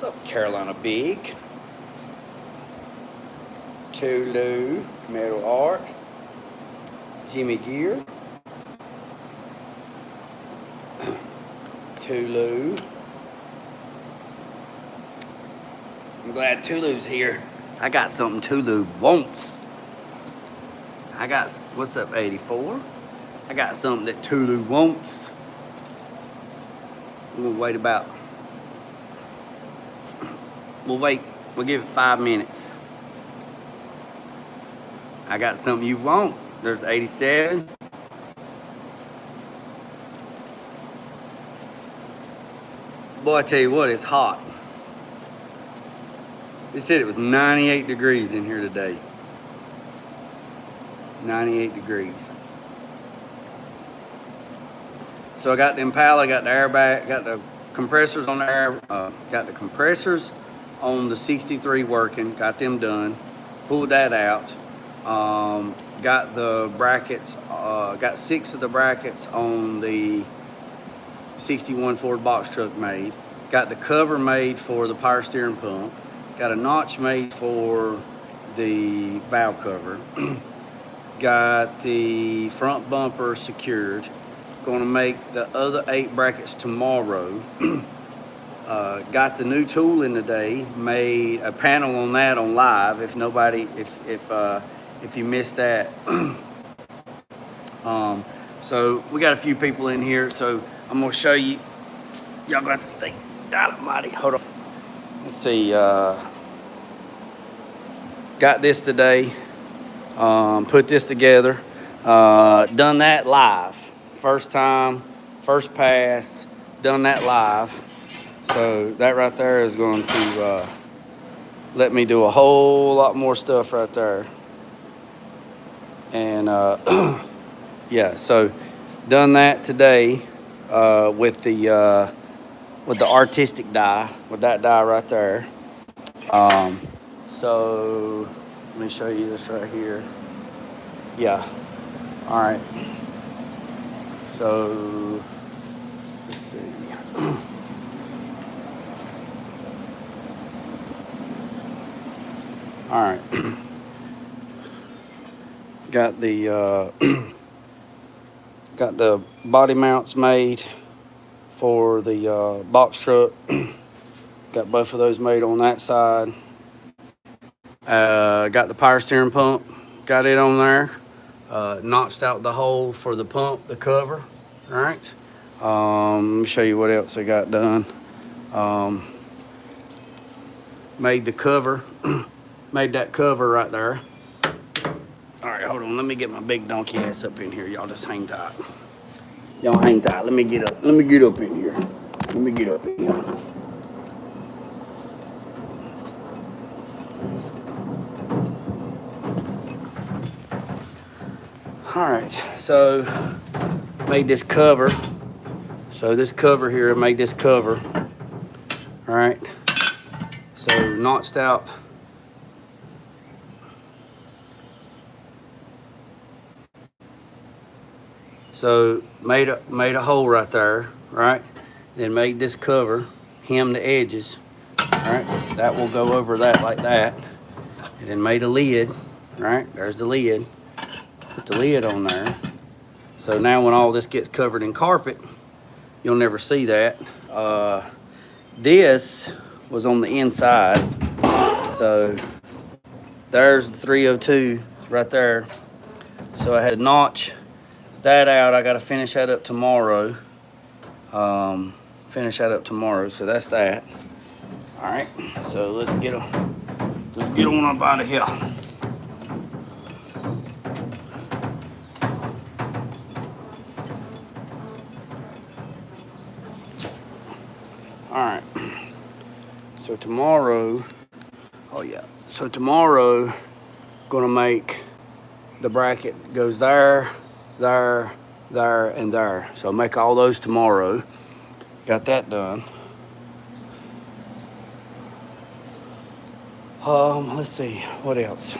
What's up, Carolina Big? Tulu, Metal Art, Jimmy Gear, Tulu. I'm glad Tulu's here. I got something Tulu wants. What's up, 84? I got something that Tulu wants. I'm gonna wait about, we'll give it 5 minutes. I got something you want. There's 87. Boy, I tell you what, it's hot. They said it was 98 degrees in here today. 98 degrees. So I got the Impala, got the airbag, got the compressors on the air, got the compressors on the 63 working, got them done, pulled that out, got the brackets, got 6 of the brackets on the 61 Ford box truck made, got the cover made for the power steering pump, got a notch made for the valve cover, got the front bumper secured. Going to make the other 8 brackets tomorrow. Got the new tooling today. Made a panel on that on live. If you missed that. So we got a few people in here. So I'm gonna show you. Y'all got to stay. God Almighty. Hold on. Let's see. Got this today. Put this together. Done that live. First time, first pass, done that live. So that right there is going to let me do a whole lot more stuff right there. And yeah, so done that today with the artistic die, with that die right there. So let me show you this right here. Yeah, all right. So, let's see. All right. Got the body mounts made for the box truck. Got both of those made on that side. Got the power steering pump. Got it on there. Notched out the hole for the pump, the cover. All right. Let me show you what else I got done. Made the cover. Made that cover right there. All right, hold on. Let me get my big donkey ass up in here. Y'all just hang tight. Y'all hang tight. Let me get up. Let me get up in here. Let me get up in here. All right, so made this cover. So this cover here, made this cover. All right, so notched out. So made a hole right there, right? Then made this cover, hem the edges. All right, that will go over that like that. And then made a lid, right? There's the lid. Put the lid on there. So now when all this gets covered in carpet, you'll never see that. This was on the inside. So there's the 302 right there. So I had to notch that out. I got to finish that up tomorrow. So that's that. All right. So let's get on up out of here. All right, so tomorrow, gonna make the bracket goes there, there, there, and there. So I'll make all those tomorrow. Got that done. Let's see, what else?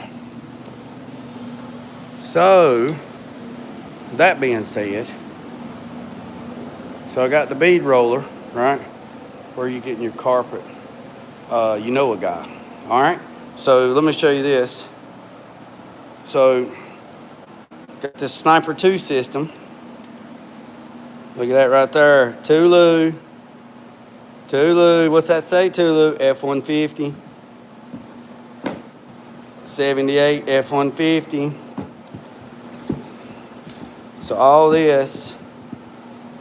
So, that being said, so I got the bead roller, right? Where you getting your carpet you know a guy. All right. So let me show you this. So got this Sniper 2 system. Look at that right there. Tulu. What's that say? Tulu F-150. 78 F-150. So all this,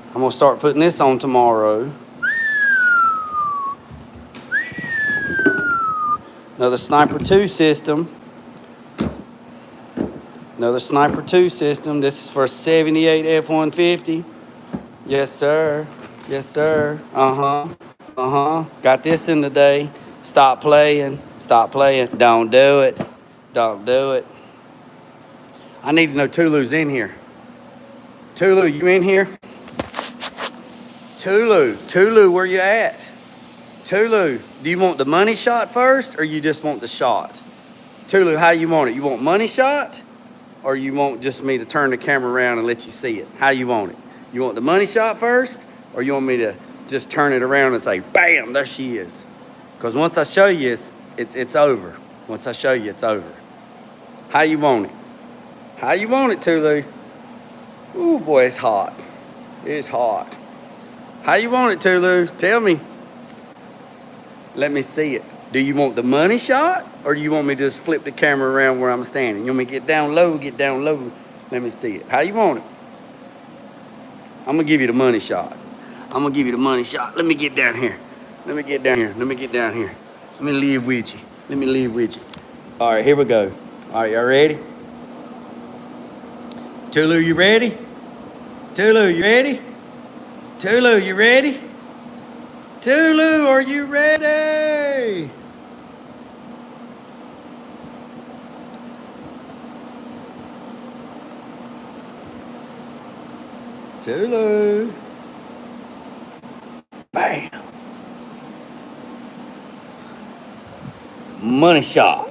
I'm gonna start putting this on tomorrow. Another Sniper 2 system. Another Sniper 2 system. This is for 78 F-150. Yes, sir. Yes, sir. Got this in the day. Stop playing. Stop playing. Don't do it. Don't do it. I need to know Tulu's in here. Tulu, you in here? Tulu, where you at? Tulu, do you want the money shot first or you just want the shot? Tulu, how you want it? You want money shot or you want just me to turn the camera around and let you see it? How you want it? You want the money shot first or you want me to just turn it around and say, bam, there she is? Because once I show you, it's over. Once I show you, it's over. How you want it? How you want it, Tulu? Ooh, boy, it's hot. It's hot. How you want it, Tulu? Tell me. Let me see it. Do you want the money shot or do you want me to just flip the camera around where I'm standing? You want me to get down low? Get down low. Let me see it. How you want it? I'm going to give you the money shot. I'm going to give you the money shot. Let me get down here. Let me get down here. Let me get down here. Let me live with you. Let me live with you. All right, here we go. All right, y'all ready? Tulu, you ready? Tulu, you ready? Tulu, you ready? Tulu, are you ready? Tulu. Bam. Money shot.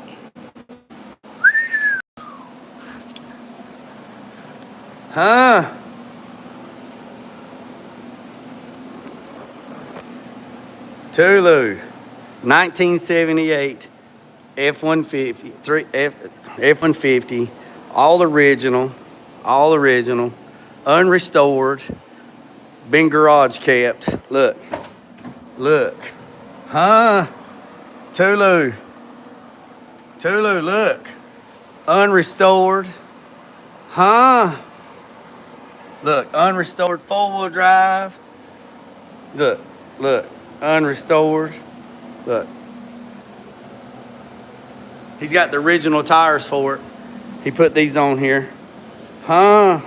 Huh? Tulu, 1978 F-150, F-150, all original, unrestored, been garage kept. Look, huh? Tulu, look, unrestored, huh? Look, unrestored 4-wheel drive. Look, unrestored. Look. He's got the original tires for it. He put these on here. Huh?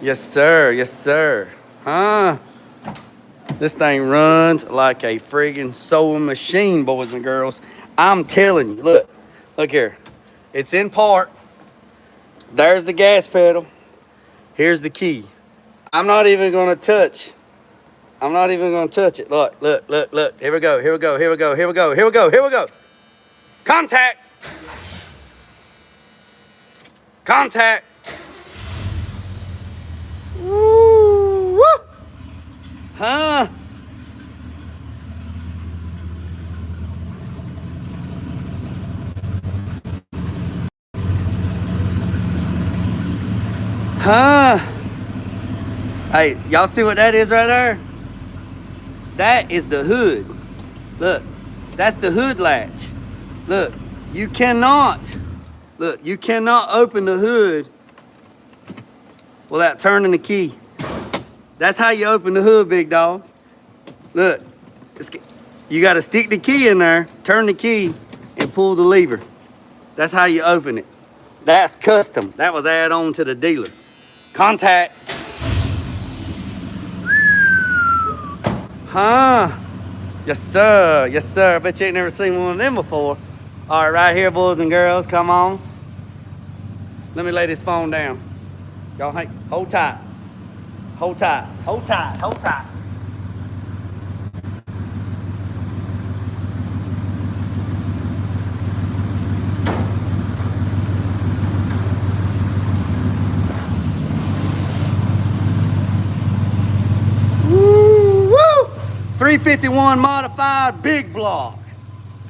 Yes, sir. Huh? This thing runs like a friggin' sewing machine, boys and girls. I'm telling you, look here. It's in park. There's the gas pedal. Here's the key. I'm not even gonna touch it. Look. Here we go. Contact. Woo! Huh? Huh? Hey, y'all see what that is right there? That is the hood. Look, that's the hood latch. Look, you cannot open the hood without turning the key. That's how you open the hood, big dog. Look, you gotta stick the key in there, turn the key, and pull the lever. That's how you open it. That's custom. That was added on to the dealer. Contact. Huh? Yes, sir. I bet you ain't never seen one of them before. All right, right here, boys and girls, come on. Let me lay this phone down. Y'all hold tight. Hold tight. 351 modified big block.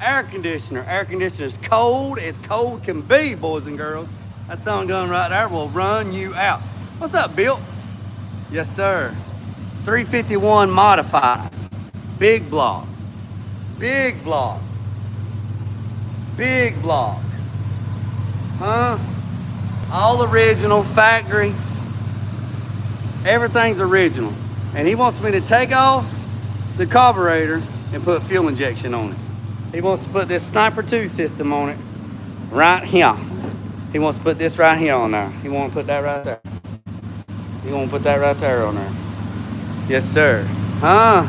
Air conditioner. Air conditioner is cold as cold can be, boys and girls. That sun gun right there will run you out. What's up, Bill? Yes, sir. 351 modified. Big block. Big block. Big block. Huh? All original, factory. Everything's original. And he wants me to take off the carburetor and put fuel injection on it. He wants to put this Sniper 2 system on it right here. He wants to put this right here on there. He wants to put that right there. He wants to put that right there on there. Yes, sir. Huh?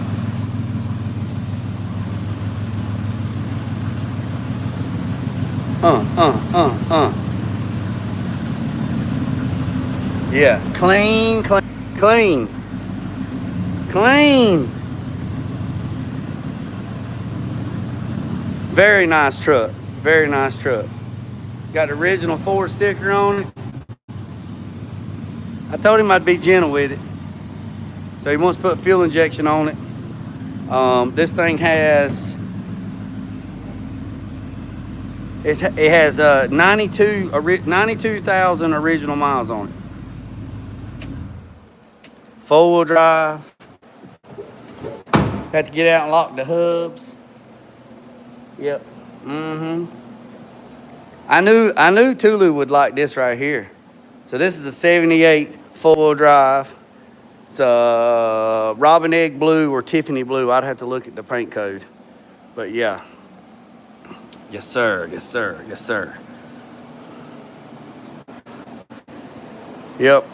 Yeah, clean, clean, clean. Clean. Very nice truck. Very nice truck. Got the original Ford sticker on it. I told him I'd be gentle with it. So he wants to put fuel injection on it. This thing has, it has 92,000 original miles on it. Four-wheel drive. Had to get out and lock the hubs. Yep. I knew Tulu would like this right here. So this is a 78 four-wheel drive. It's robin egg blue or Tiffany blue. I'd have to look at the paint code. But yeah. Yes, sir. Yes, sir. Yes, sir. Yep.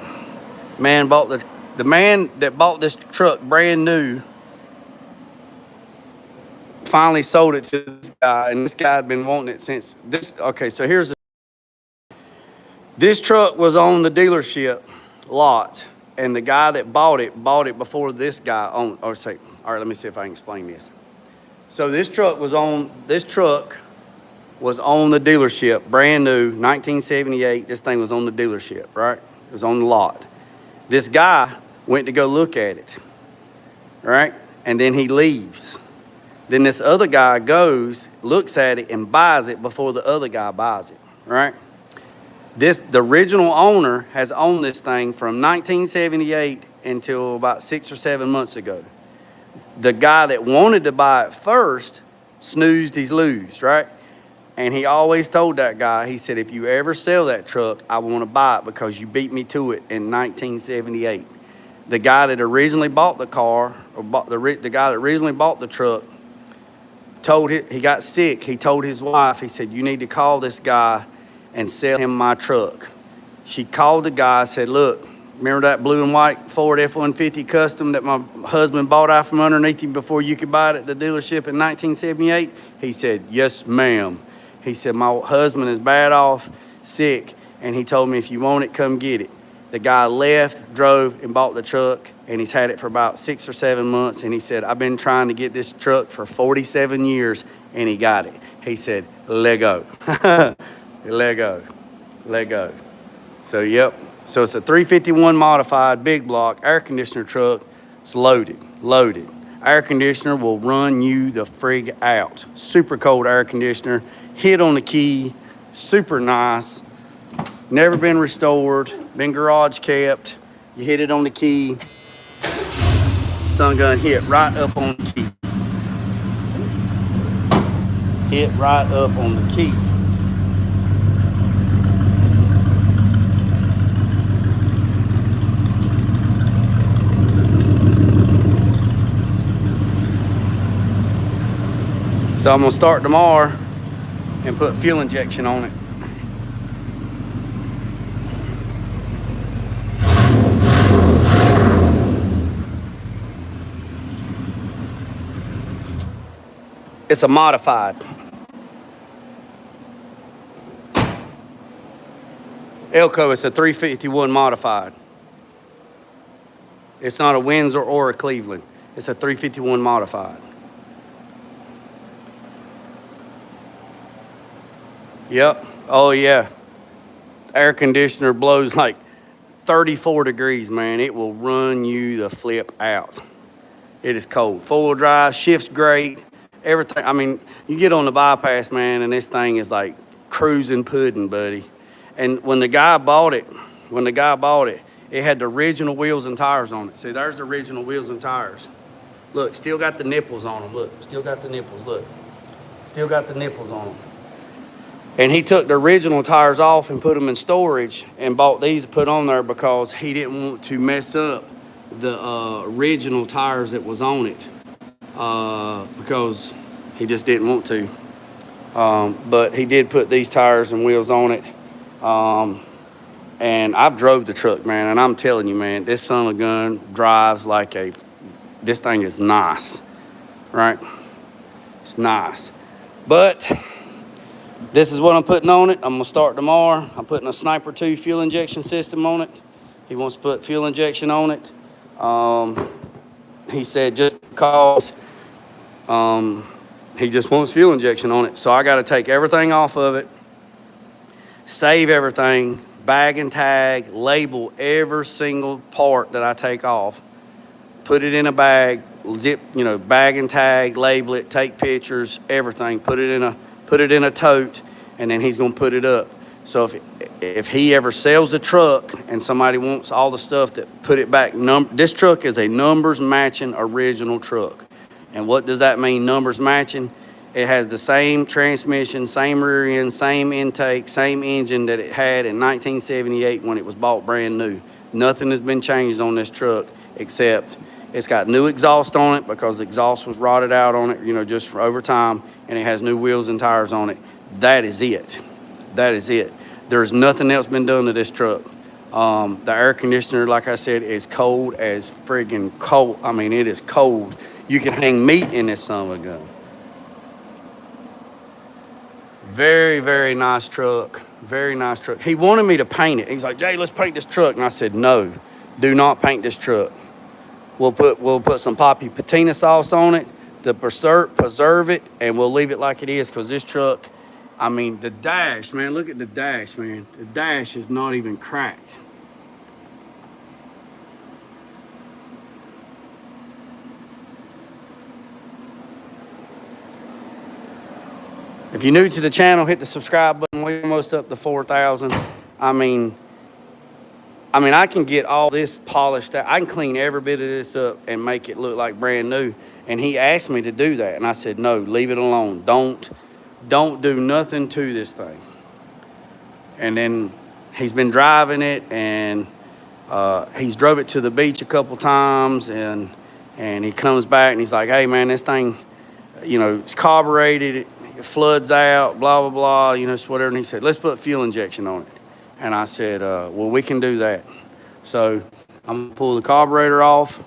The man that bought this truck brand new finally sold it to this guy, and this guy had been wanting it since this. Okay, so here's this truck was on the dealership lot, and the guy that bought it before this guy owned. All right, let me see if I can explain this. So this truck was on the dealership, brand new, 1978. This thing was on the dealership, right? It was on the lot. This guy went to go look at it, right? And then he leaves. Then this other guy goes, looks at it, and buys it before the other guy buys it, right? The original owner has owned this thing from 1978 until about 6 or 7 months ago. The guy that wanted to buy it first snoozed his lose, right? And he always told that guy, he said, if you ever sell that truck, I want to buy it because you beat me to it in 1978. The guy that originally bought the car, or the guy that originally bought the truck, he got sick. He told his wife, he said, you need to call this guy and sell him my truck. She called the guy, said, look, remember that blue and white Ford F-150 Custom that my husband bought out from underneath him before you could buy it at the dealership in 1978? He said, yes, ma'am. He said, my husband is bad off, sick, and he told me if you want it, come get it. The guy left, drove, and bought the truck, and he's had it for about 6 or 7 months, and he said, I've been trying to get this truck for 47 years, and he got it. He said, let go. Let go. Let go. So, yep. So it's a 351 modified big block air conditioner truck. It's loaded. Air conditioner will run you the frig out. Super cold air conditioner. Hit on the key. Super nice. Never been restored. Been garage kept. You hit it on the key. Sun gun hit right up on the key. Hit right up on the key. So I'm gonna start tomorrow and put fuel injection on it. It's a modified. Elko, it's a 351 modified. It's not a Windsor or a Cleveland. It's a 351 modified. Yep. Oh, yeah. Air conditioner blows like 34 degrees, man. It will run you the flip out. It is cold. 4-wheel drive, shifts great, everything. I mean, you get on the bypass, man, and this thing is like cruising pudding, buddy. And when the guy bought it, it had the original wheels and tires on it. See, there's the original wheels and tires. Look, still got the nipples on them. Look, still got the nipples. Look, still got the nipples on them. And he took the original tires off and put them in storage and bought these to put on there because he didn't want to mess up the original tires that was on it because he just didn't want to. But he did put these tires and wheels on it. And I've drove the truck, man, and I'm telling you, man, this son of a gun drives like this thing is nice, right? It's nice. But this is what I'm putting on it. I'm gonna start tomorrow. I'm putting a Sniper 2 fuel injection system on it. He wants to put fuel injection on it. He said just because he just wants fuel injection on it. So I gotta take everything off of it, save everything, bag and tag, label every single part that I take off, put it in a bag, zip, bag and tag, label it, take pictures, everything, put it in a tote, and then he's gonna put it up. So if he ever sells a truck and somebody wants all the stuff that put it back, this truck is a numbers matching original truck. And what does that mean, numbers matching? It has the same transmission, same rear end, same intake, same engine that it had in 1978 when it was bought brand new. Nothing has been changed on this truck except it's got new exhaust on it because the exhaust was rotted out on it, just for over time, and it has new wheels and tires on it. That is it. That is it. There's nothing else been done to this truck. The air conditioner, like I said, is cold as friggin' cold. I mean, it is cold. You can hang meat in this son of a gun. Very, very nice truck. Very nice truck. He wanted me to paint it. He's like, Jay, let's paint this truck. And I said, no, do not paint this truck. We'll put some Poppy patina sauce on it to preserve it, and we'll leave it like it is because this truck, I mean, the dash, man, look at the dash, man. The dash is not even cracked. If you're new to the channel, hit the subscribe button. We're almost up to 4,000. I mean, I can get all this polished out. I can clean every bit of this up and make it look like brand new. And he asked me to do that. And I said, no, leave it alone. Don't do nothing to this thing. And then he's been driving it, and he's drove it to the beach a couple times. And he comes back and he's like, hey, man, this thing, it's carbureted. It floods out, blah, blah, blah, it's whatever. And he said, let's put fuel injection on it. And I said, well, we can do that. So I'm gonna pull the carburetor off.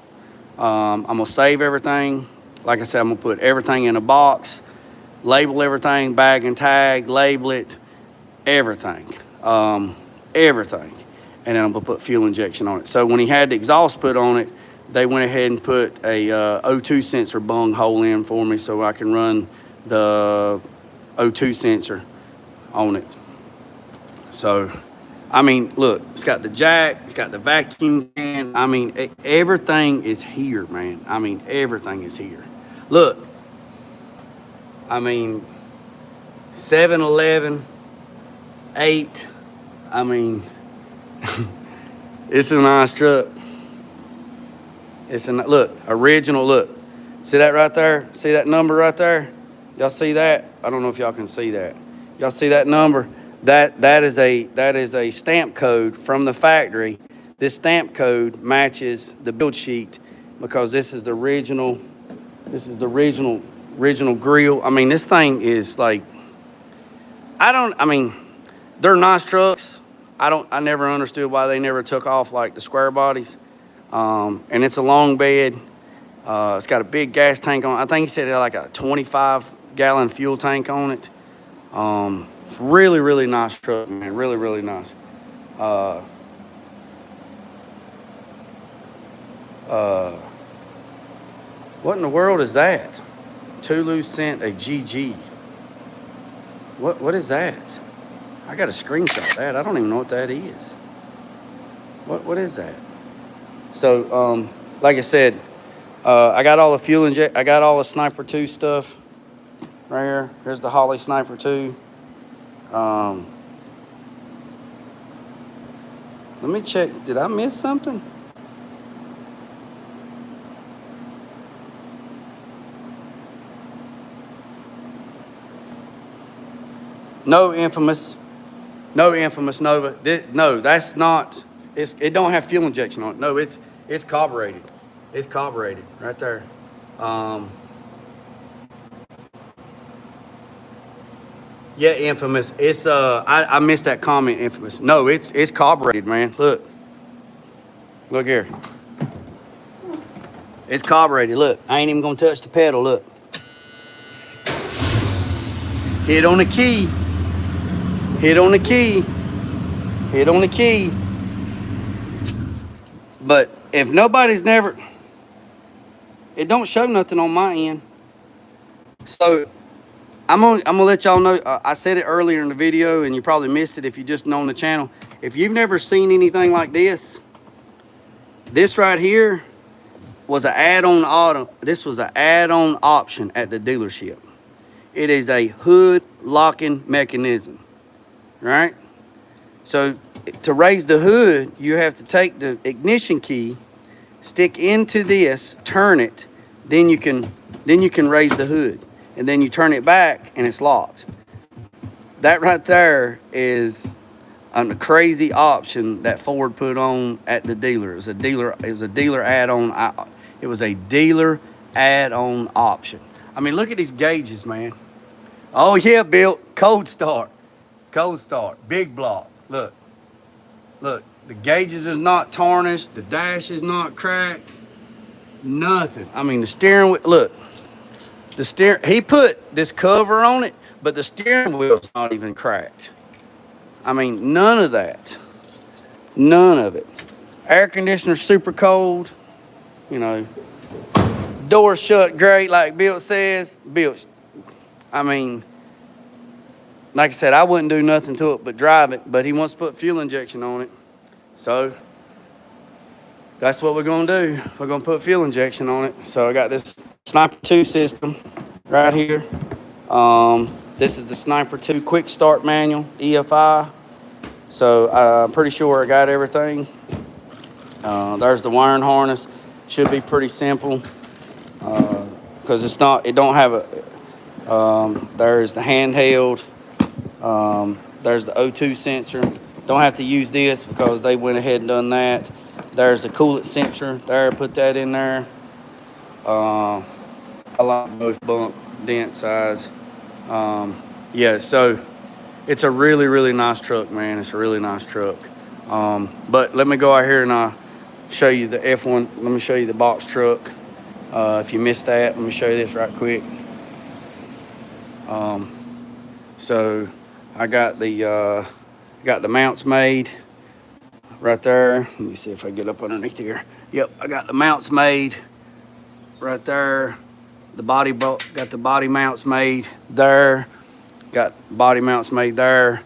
I'm gonna save everything. Like I said, I'm gonna put everything in a box, label everything, bag and tag, label it, everything, everything. And then I'm gonna put fuel injection on it. So when he had the exhaust put on it, they went ahead and put a O2 sensor bung hole in for me so I can run the O2 sensor on it. So, I mean, look, it's got the jack, it's got the vacuum can. I mean, everything is here, man. I mean, everything is here. Look, I mean, 7-Eleven, 8. I mean, it's a nice truck. Look, original, look. See that right there? See that number right there? Y'all see that? I don't know if y'all can see that. Y'all see that number? That is a stamp code from the factory. This stamp code matches the build sheet because this is the original grill. I mean, this thing is like, they're nice trucks. I never understood why they never took off like the square bodies. And it's a long bed. It's got a big gas tank on it. I think he said it had like a 25-gallon fuel tank on it. It's really, really nice truck, man. Really, really nice. What in the world is that? Tulu sent a GG. What is that? I got to screenshot that. I don't even know what that is. What is that? So, like I said, I got all the fuel inject. I got all the Sniper 2 stuff right here. Here's the Holley Sniper 2. Let me check. Did I miss something? No, Infamous. No, Infamous Nova. No, that's not. It don't have fuel injection on it. No, it's carbureted. It's carbureted right there. Yeah, Infamous. It's I missed that comment, Infamous. No, it's carbureted, man. Look here. It's carbureted. Look, I ain't even gonna touch the pedal. Look. Hit on the key. Hit on the key. Hit on the key. But if nobody's never, it don't show nothing on my end. So I'm gonna let y'all know. I said it earlier in the video, and you probably missed it if you just known the channel. If you've never seen anything like this right here was an add-on auto. This was an add-on option at the dealership. It is a hood locking mechanism, right? So to raise the hood, you have to take the ignition key, stick into this, turn it, then you can raise the hood, and then you turn it back and it's locked. That right there is a crazy option that Ford put on at the dealer. It was a dealer add-on. It was a dealer add-on option. I mean, look at these gauges, man. Oh yeah, Bill, cold start, big block. Look, the gauges is not tarnished, the dash is not cracked, nothing. I mean, the steering wheel, look, he put this cover on it, but the steering wheel's not even cracked. I mean, none of that, none of it. Air conditioner super cold, you know, door shut great like Bill says. Bill, I mean, like I said, I wouldn't do nothing to it but drive it, but he wants to put fuel injection on it. So that's what we're gonna do. We're gonna put fuel injection on it. So I got this Sniper 2 system right here. This is the Sniper 2 quick start manual, EFI. So I'm pretty sure I got everything. There's the wiring harness. Should be pretty simple because it don't have a, there's the handheld. There's the O2 sensor. Don't have to use this because they went ahead and done that. There's the coolant sensor there, put that in there. I like both bump dent size. Yeah, so it's a really, really nice truck, man. It's a really nice truck. But let me go out here and show you the F1. Let me show you the box truck. If you missed that, let me show you this right quick. So I got the mounts made right there. Let me see if I get up underneath here. Yep, I got the mounts made right there. Got the body mounts made there. Got body mounts made there.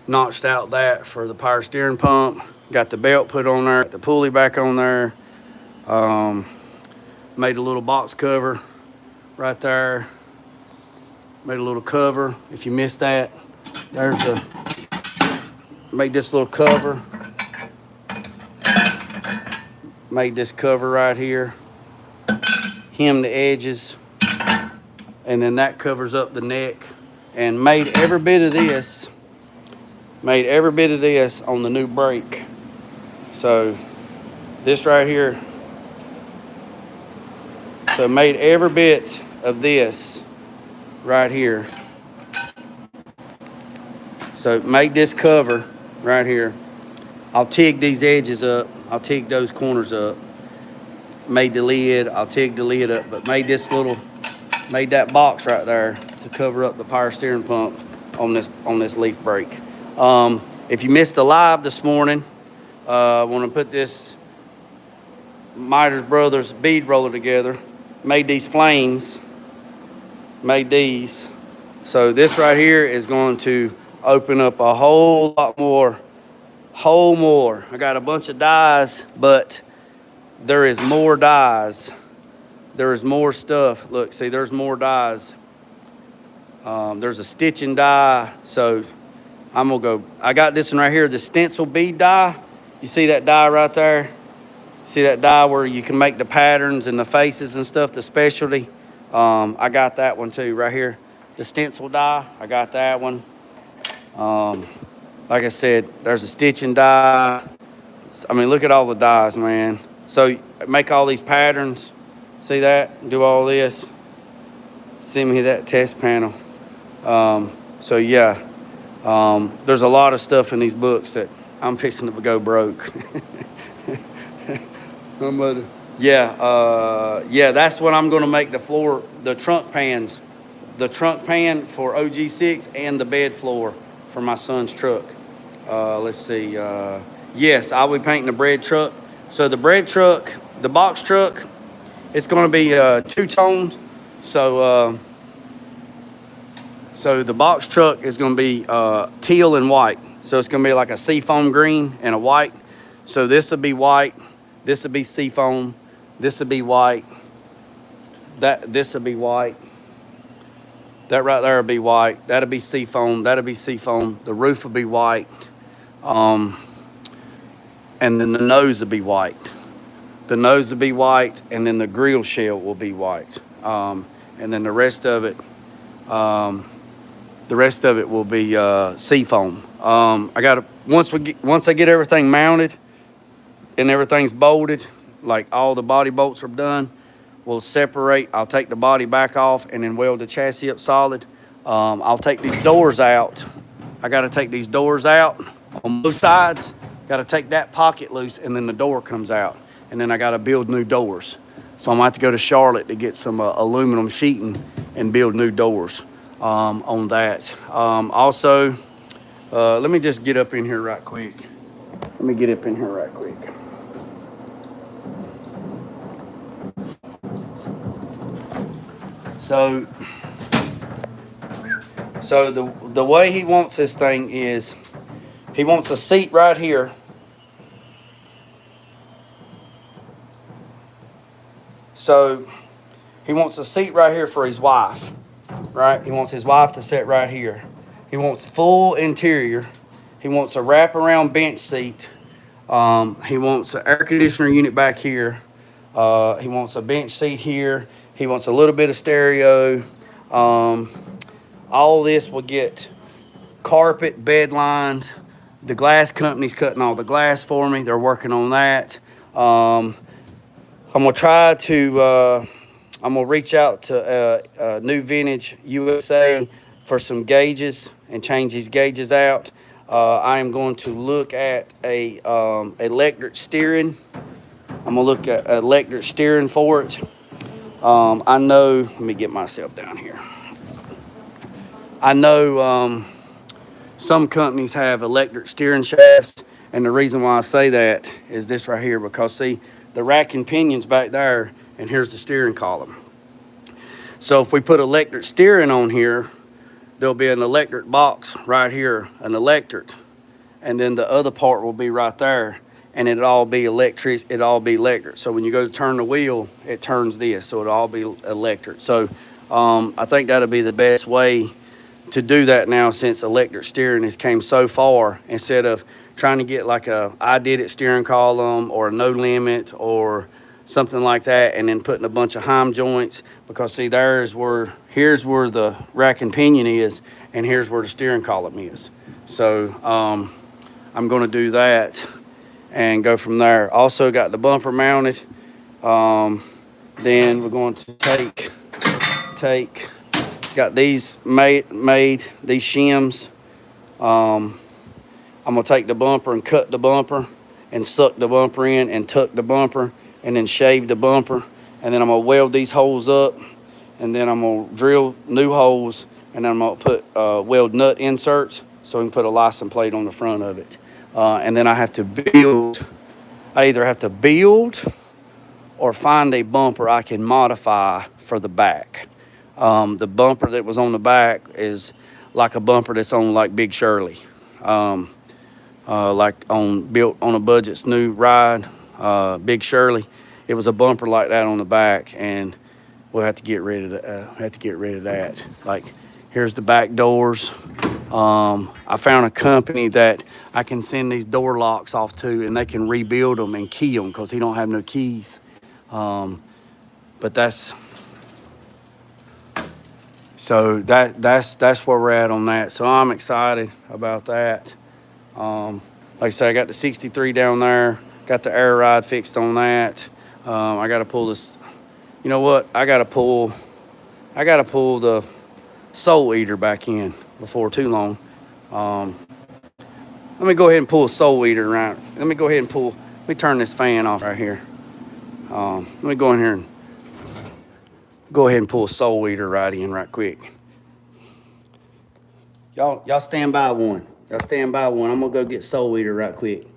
Notched out that for the power steering pump. Got the belt put on there. Got the pulley back on there. Made a little box cover right there. Made a little cover. If you missed that, made this little cover. Made this cover right here. Hemmed the edges. And then that covers up the neck. And made every bit of this on the new brake. So this right here. So made every bit of this right here. So made this cover right here. I'll TIG these edges up. I'll TIG those corners up. Made the lid. I'll TIG the lid up. But made that box right there to cover up the power steering pump on this leaf brake. If you missed the live this morning, want to put this Miters Brothers bead roller together. Made these flames. Made these. So this right here is going to open up a whole lot more. I got a bunch of dies, but there is more dies there's more stuff. Look, see, there's more dies. There's a stitching die. So I'm gonna go, I got this one right here, the stencil bead die. You see that die right there? See that die where you can make the patterns and the faces and stuff, the specialty? I got that one too, right here. The stencil die, I got that one. Like I said, there's a stitching die. I mean, look at all the dies, man. So make all these patterns. See that? Do all this. Send me that test panel. So yeah, there's a lot of stuff in these books that I'm fixing to go broke. Yeah, that's what I'm gonna make the floor, the trunk pans. The trunk pan for OG6 and the bed floor for my son's truck. Let's see, yes, I'll be painting the bread truck. So the bread truck, the box truck, it's gonna be two-toned. So the box truck is gonna be teal and white. So it's gonna be like a seafoam green and a white. So this will be white, this will be seafoam, this will be white, this will be white. That right there will be white. That'll be seafoam. That'll be seafoam. The roof will be white. And then the nose will be white. The nose will be white, and then the grill shell will be white. And then the rest of it will be seafoam. I got once I get everything mounted and everything's bolted, like all the body bolts are done, we'll separate. I'll take the body back off and then weld the chassis up solid. I'll take these doors out. I got to take these doors out on both sides. Got to take that pocket loose, and then the door comes out. And then I got to build new doors. So I'm going to have to go to Charlotte to get some aluminum sheeting and build new doors on that. Also, let me just get up in here right quick. So the way he wants this thing is, he wants a seat right here. So he wants a seat right here for his wife, right? He wants his wife to sit right here. He wants full interior. He wants a wraparound bench seat. He wants an air conditioner unit back here. He wants a bench seat here. He wants a little bit of stereo. All this will get carpet, bed lined. The glass company's cutting all the glass for me. They're working on that. I'm gonna try to, I'm gonna reach out to New Vintage USA for some gauges and change these gauges out. I am going to look at a electric steering. I'm gonna look at electric steering for it. I know, let me get myself down here. I know some companies have electric steering shafts, and the reason why I say that is this right here, because see, the rack and pinion's back there, and here's the steering column. So if we put electric steering on here, there'll be an electric box right here, an electric, and then the other part will be right there. And it'll all be electric. So when you go to turn the wheel, it turns this. So it'll all be electric. So I think that'll be the best way to do that now, since electric steering has came so far, instead of trying to get like a I did it steering column or a no limit or something like that, and then putting a bunch of Heim joints, because see, here's where the rack and pinion is, and here's where the steering column is. So I'm going to do that and go from there. Also got the bumper mounted. Then we're going to got these made these shims. I'm gonna take the bumper and cut the bumper and suck the bumper in and tuck the bumper and then shave the bumper. And then I'm gonna weld these holes up, and then I'm gonna drill new holes, and then I'm gonna put weld nut inserts so we can put a license plate on the front of it. And then I have to build, I either have to build or find a bumper I can modify for the back. The bumper that was on the back is like a bumper that's on like Big Shirley. Like built on a budget's new ride, Big Shirley. It was a bumper like that on the back, and we'll have to get rid of that. Like, here's the back doors. I found a company that I can send these door locks off to, and they can rebuild them and key them because he don't have no keys. But that's where we're at on that. So I'm excited about that. Like I said, I got the 63 down there, got the air ride fixed on that. I got to pull this. You know what? I got to pull the Soul Eater back in before too long. Let me go ahead and pull a Soul Eater around. Let me turn this fan off right here. Let me go in here and go ahead and pull a Soul Eater right in right quick. Y'all stand by one. I'm gonna go get Soul Eater right quick.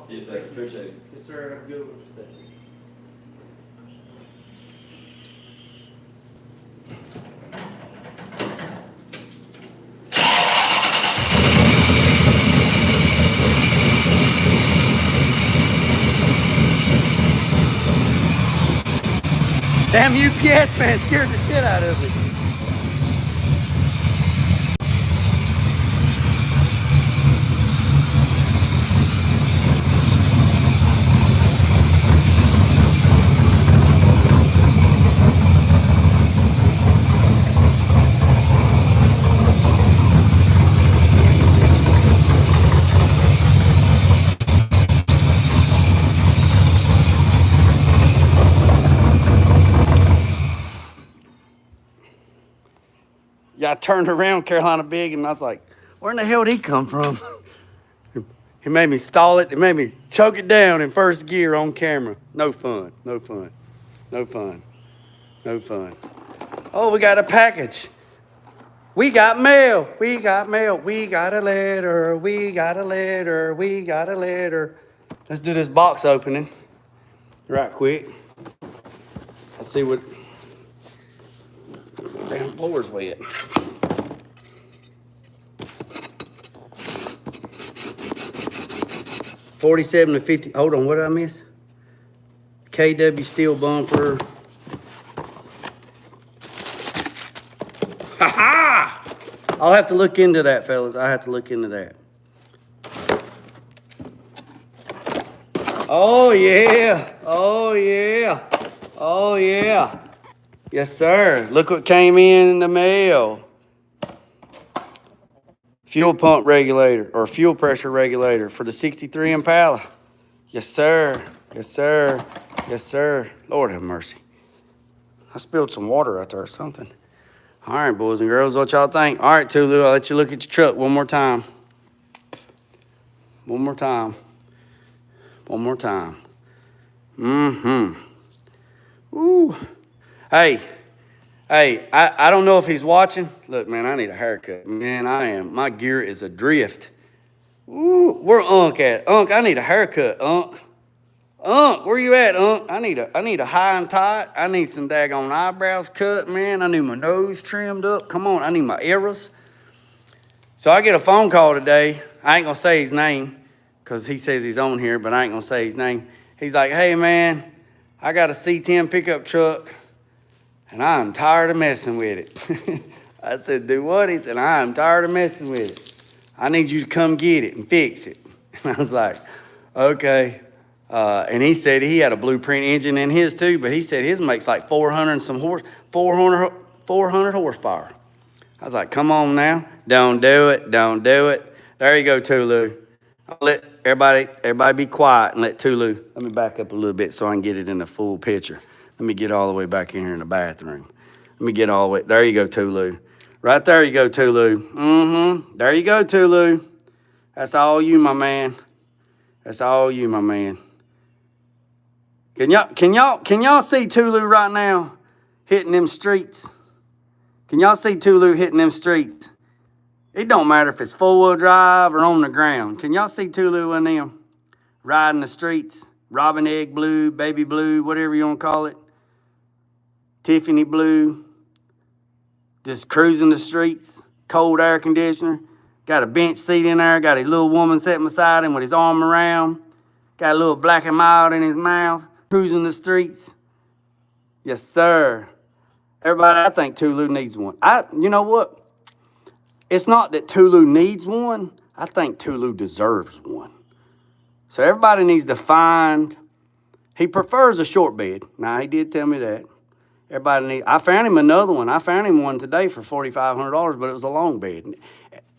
Yes, sir. Appreciate it. Yes, sir. Have a good one today. Damn UPS man scared the shit out of me. Yeah, I turned around Carolina Big and I was like, where in the hell did he come from? He made me stall it. It made me choke it down in first gear on camera. No fun. No fun. No fun. No fun. Oh, we got a package. We got mail. We got mail. We got a letter. We got a letter. We got a letter. Let's do this box opening right quick. Let's see what... Damn floor's wet. $47 to $50. Hold on, what did I miss? KW steel bumper. Ha ha! I'll have to look into that, fellas. I have to look into that. Oh yeah! Oh yeah! Oh yeah! Yes, sir. Look what came in the mail. Fuel pump regulator or fuel pressure regulator for the 63 Impala. Yes, sir. Yes, sir. Yes, sir. Lord have mercy. I spilled some water out there or something. All right, boys and girls, what y'all think? All right, Tulu, I'll let you look at your truck one more time. One more time. One more time. Ooh. Hey, I don't know if he's watching. Look, man, I need a haircut. Man, my gear is adrift. Ooh, where Unc at? Unc, I need a haircut, Unc. Unc, where you at, Unc? I need a high and tight. I need some daggone eyebrows cut, man. I need my nose trimmed up. Come on, I need my ears. So I get a phone call today. I ain't gonna say his name because he says he's on here, but I ain't gonna say his name. He's like, hey, man, I got a C10 pickup truck, and I'm tired of messing with it. I said, do what? He said, I'm tired of messing with it. I need you to come get it and fix it. And I was like, okay. And he said he had a blueprint engine in his too, but he said his makes like 400 horsepower. I was like, come on now. Don't do it. Don't do it. There you go, Tulu. I'll let everybody be quiet and let Tulu. Let me back up a little bit so I can get it in the full picture. Let me get all the way back in here in the bathroom. Let me get all the way. There you go, Tulu. Right there you go, Tulu. There you go, Tulu. That's all you, my man. That's all you, my man. Can y'all see Tulu right now hitting them streets? Can y'all see Tulu hitting them streets? It don't matter if it's four-wheel drive or on the ground. Can y'all see Tulu in them riding the streets? Robin egg blue, baby blue, whatever you want to call it. Tiffany blue. Just cruising the streets. Cold air conditioner. Got a bench seat in there. Got his little woman sitting beside him with his arm around. Got a little black and mild in his mouth. Cruising the streets. Yes, sir. Everybody, I think Tulu needs one. You know what? It's not that Tulu needs one. I think Tulu deserves one. So everybody needs to find, he prefers a short bed. Now, he did tell me that. I found him another one. I found him one today for $4,500, but it was a long bed.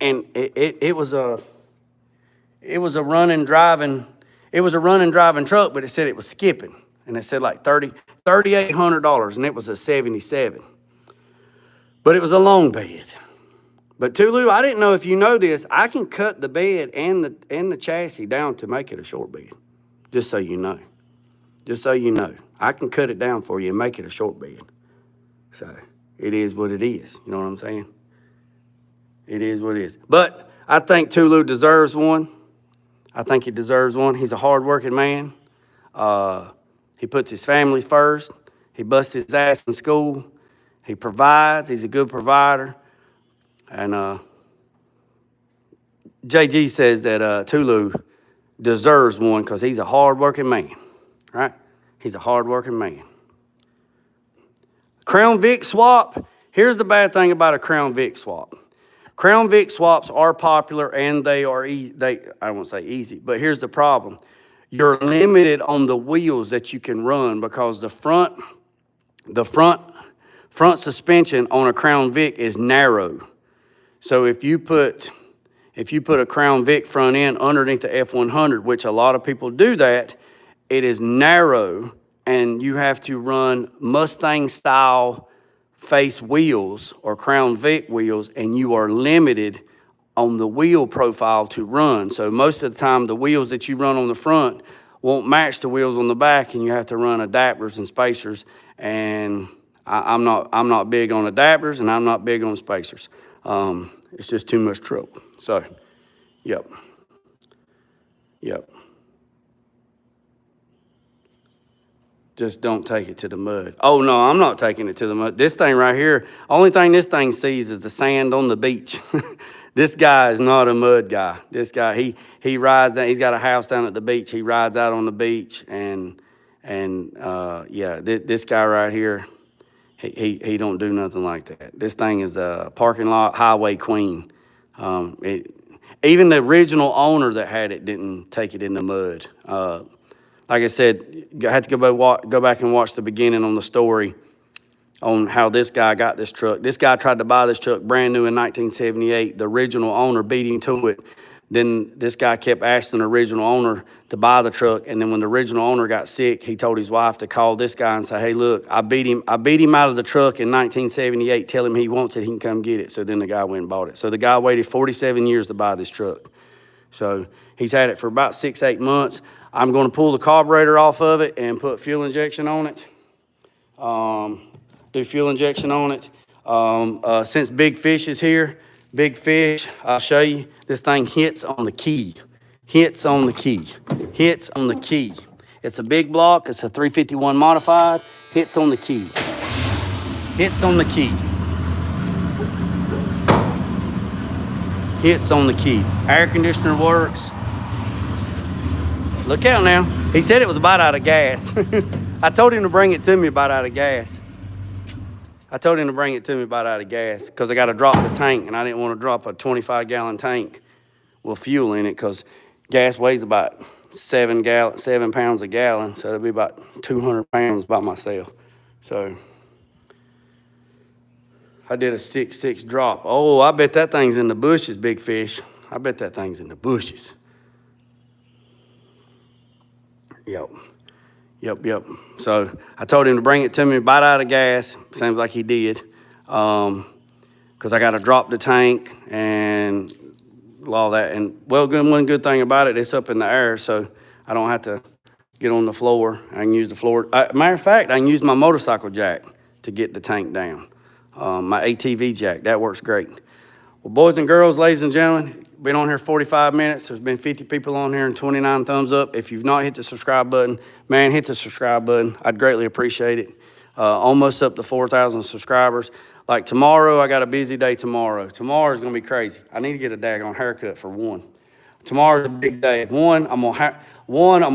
And it was a running driving truck, but it said it was skipping. And it said like $3,800, and it was a 77. But it was a long bed. But Tulu, I didn't know if you know this, I can cut the bed and the chassis down to make it a short bed. Just so you know. Just so you know. I can cut it down for you and make it a short bed. So it is what it is. You know what I'm saying? It is what it is. But I think Tulu deserves one. I think he deserves one. He's a hard-working man. He puts his family first. He busts his ass in school. He provides. He's a good provider. And JG says that Tulu deserves one because he's a hard-working man, right? He's a hard-working man. Crown Vic swap. Here's the bad thing about a Crown Vic swap. Crown Vic swaps are popular and they are I won't say easy, but here's the problem. You're limited on the wheels that you can run because the front suspension on a Crown Vic is narrow. So if you put a Crown Vic front end underneath the F100, which a lot of people do that, it is narrow and you have to run Mustang style face wheels or Crown Vic wheels, and you are limited on the wheel profile to run. So most of the time, the wheels that you run on the front won't match the wheels on the back, and you have to run adapters and spacers. And I'm not big on adapters, and I'm not big on spacers. It's just too much trouble. So, yep. Just don't take it to the mud. Oh, no, I'm not taking it to the mud. This thing right here, only thing this thing sees is the sand on the beach. This guy is not a mud guy. This guy, he rides down, he's got a house down at the beach. He rides out on the beach, and this guy right here, he don't do nothing like that. This thing is a parking lot highway queen. Even the original owner that had it didn't take it in the mud. Like I said, I had to go back and watch the beginning on the story on how this guy got this truck. This guy tried to buy this truck brand new in 1978. The original owner beat him to it. Then this guy kept asking the original owner to buy the truck. And then when the original owner got sick, he told his wife to call this guy and say, hey, look, I beat him out of the truck in 1978. Tell him he wants it, he can come get it. So then the guy went and bought it. So the guy waited 47 years to buy this truck. So he's had it for about 6-8 months. I'm going to pull the carburetor off of it and put fuel injection on it. Do fuel injection on it. Since Big Fish is here, Big Fish, I'll show you. This thing hits on the key. Hits on the key. Hits on the key. It's a big block. It's a 351 modified. Hits on the key. Hits on the key. Hits on the key. Air conditioner works. Look out now. He said it was about out of gas. I told him to bring it to me about out of gas. I told him to bring it to me about out of gas because I got to drop the tank, and I didn't want to drop a 25-gallon tank with fuel in it because gas weighs about 7 pounds a gallon, so it'll be about 200 pounds by myself. So I did a 6.6 drop. Oh, I bet that thing's in the bushes, Big Fish. I bet that thing's in the bushes. Yep. So I told him to bring it to me about out of gas. Seems like he did. Because I got to drop the tank and all that. And one good thing about it, it's up in the air, so I don't have to get on the floor. I can use the floor. Matter of fact, I can use my motorcycle jack to get the tank down. My ATV jack, that works great. Well, boys and girls, ladies and gentlemen, been on here 45 minutes. There's been 50 people on here and 29 thumbs up. If you've not hit the subscribe button, man, hit the subscribe button. I'd greatly appreciate it. Almost up to 4,000 subscribers. Like tomorrow, I got a busy day tomorrow. Tomorrow's gonna be crazy. I need to get a daggone haircut for one. Tomorrow's a big day. I'm gonna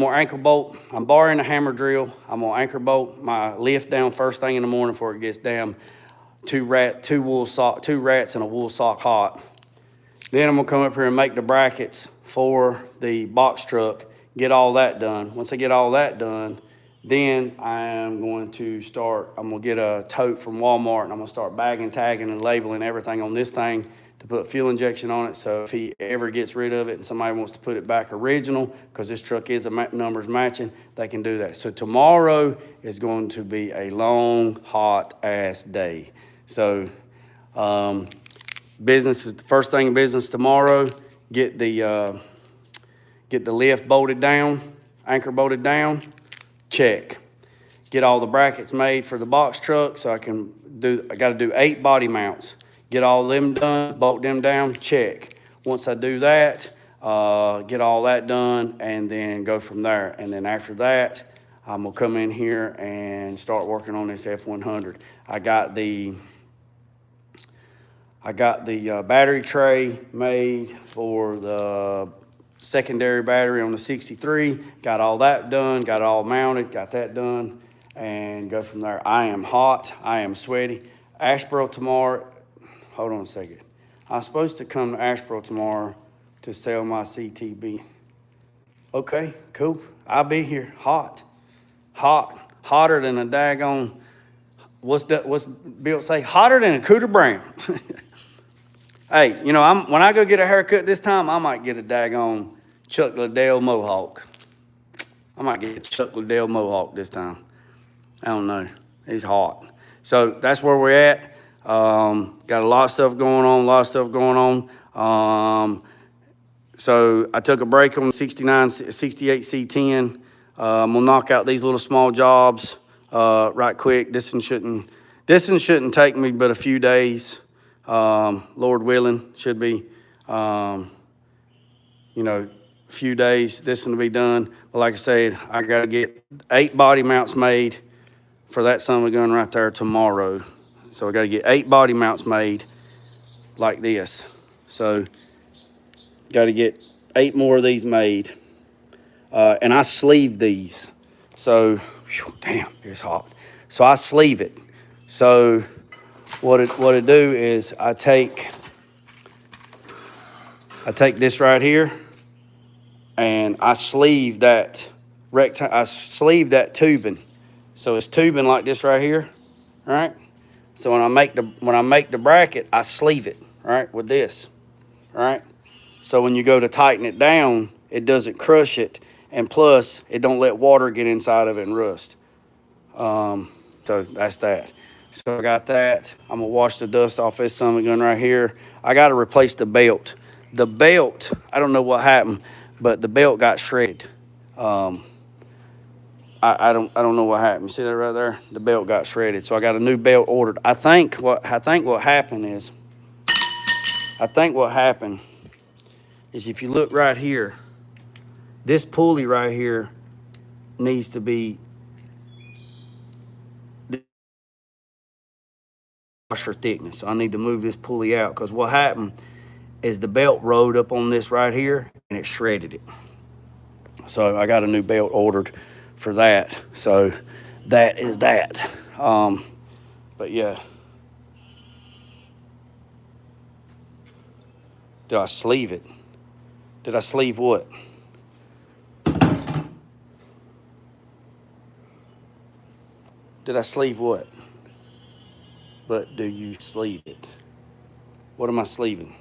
anchor bolt. I'm borrowing a hammer drill. I'm gonna anchor bolt my lift down first thing in the morning before it gets down. Two rats and a wool sock hot. Then I'm gonna come up here and make the brackets for the box truck, get all that done. Once I get all that done, then I am going to I'm gonna get a tote from Walmart and I'm gonna start bagging, tagging, and labeling everything on this thing to put fuel injection on it. So if he ever gets rid of it and somebody wants to put it back original, because this truck is numbers matching, they can do that. So tomorrow is going to be a long, hot ass day. So business is the first thing in business tomorrow. Get the lift bolted down, anchor bolted down, check. Get all the brackets made for the box truck so I got to do 8 body mounts. Get all them done, bolt them down, check. Once I do that, get all that done and then go from there. And then after that, I'm gonna come in here and start working on this F100. I got the battery tray made for the secondary battery on the 63. Got all that done, got it all mounted, got that done, and go from there. I am hot, I am sweaty. Asheboro tomorrow, hold on a second. I'm supposed to come to Asheboro tomorrow to sell my CTB. Okay, cool, I'll be here, hotter than a daggone, what's Bill say? Hotter than a Cooter Brown. Hey, you know, when I go get a haircut this time, I might get a daggone Chuck Liddell Mohawk. I might get a Chuck Liddell Mohawk this time. I don't know. He's hot. So that's where we're at. Got a lot of stuff going on, so I took a break on 68 C10. I'm gonna knock out these little small jobs right quick. This one shouldn't take me but a few days. Lord willing, should be, a few days. This one will be done. But like I said, I got to get 8 body mounts made for that son of a gun right there tomorrow. So I got to get 8 body mounts made like this. So got to get 8 more of these made. And I sleeve these. So, damn, it's hot. So I sleeve it. So what I do is I take this right here and I sleeve that tubing. So it's tubing like this right here, right? So when I make the bracket, I sleeve it, right, with this, right? So when you go to tighten it down, it doesn't crush it, and plus it don't let water get inside of it and rust. So that's that. So I got that. I'm gonna wash the dust off this son of a gun right here. I gotta replace the belt. the belt, I don't know what happened, but the belt got shredded. I don't know what happened. You see that right there? The belt got shredded. So I got a new belt ordered. I think what happened is if you look right here, this pulley right here needs to be washer thickness. So I need to move this pulley out, because what happened is the belt rode up on this right here and it shredded it. So I got a new belt ordered for that. So that is that. But yeah. Did I sleeve it? Did I sleeve what? Did I sleeve what? But do you sleeve it? What am I sleeving?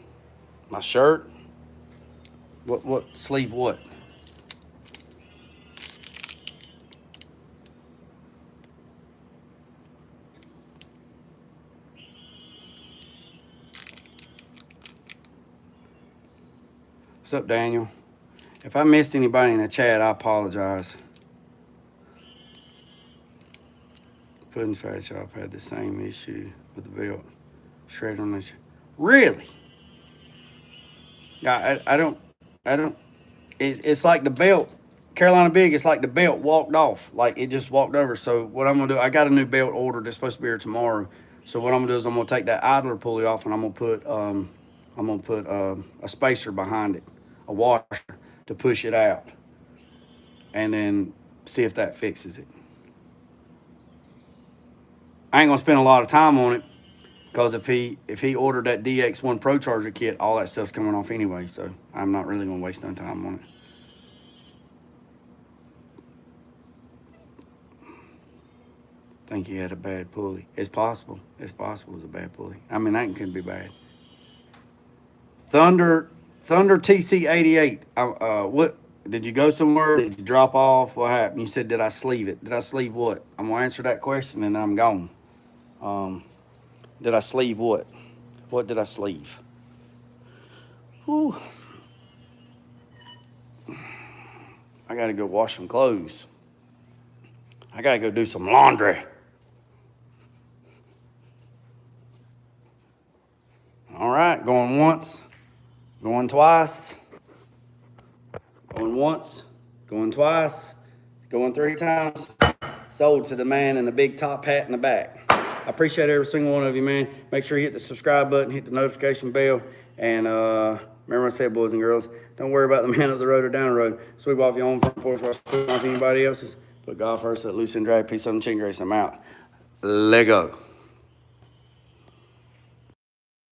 My shirt? What sleeve what? What's up, Daniel? If I missed anybody in the chat, I apologize. Pudding's Fat Shop had the same issue with the belt. Shred on this. Really? Yeah, I don't. It's like the belt, Carolina Big, it's like the belt walked off. Like it just walked over. So what I'm gonna do, I got a new belt ordered that's supposed to be here tomorrow. So what I'm gonna do is I'm gonna take that idler pulley off, and I'm gonna put a spacer behind it, a washer, to push it out, and then see if that fixes it. I ain't gonna spend a lot of time on it, because if he ordered that DX1 Pro Charger kit, all that stuff's coming off anyway. So I'm not really gonna waste no time on it. Think he had a bad pulley. It's possible. It's possible it was a bad pulley. I mean, that couldn't be bad. Thunder TC88. What? Did you go somewhere? Did you drop off? What happened? You said, did I sleeve it? Did I sleeve what? I'm gonna answer that question and then I'm gone. Did I sleeve what? What did I sleeve? Whew. I gotta go wash some clothes. I gotta go do some laundry. All right, going once, going twice, going once, going twice, going 3 times. Sold to the man in the big top hat in the back. I appreciate every single one of you, man. Make sure you hit the subscribe button, hit the notification bell, and remember I said, boys and girls, don't worry about the man up the road or down the road. Sweep off your own front porch while sweeping off anybody else's. Put God first, let loose and drag. Peace, love, and chicken grace. I'm out. Lego.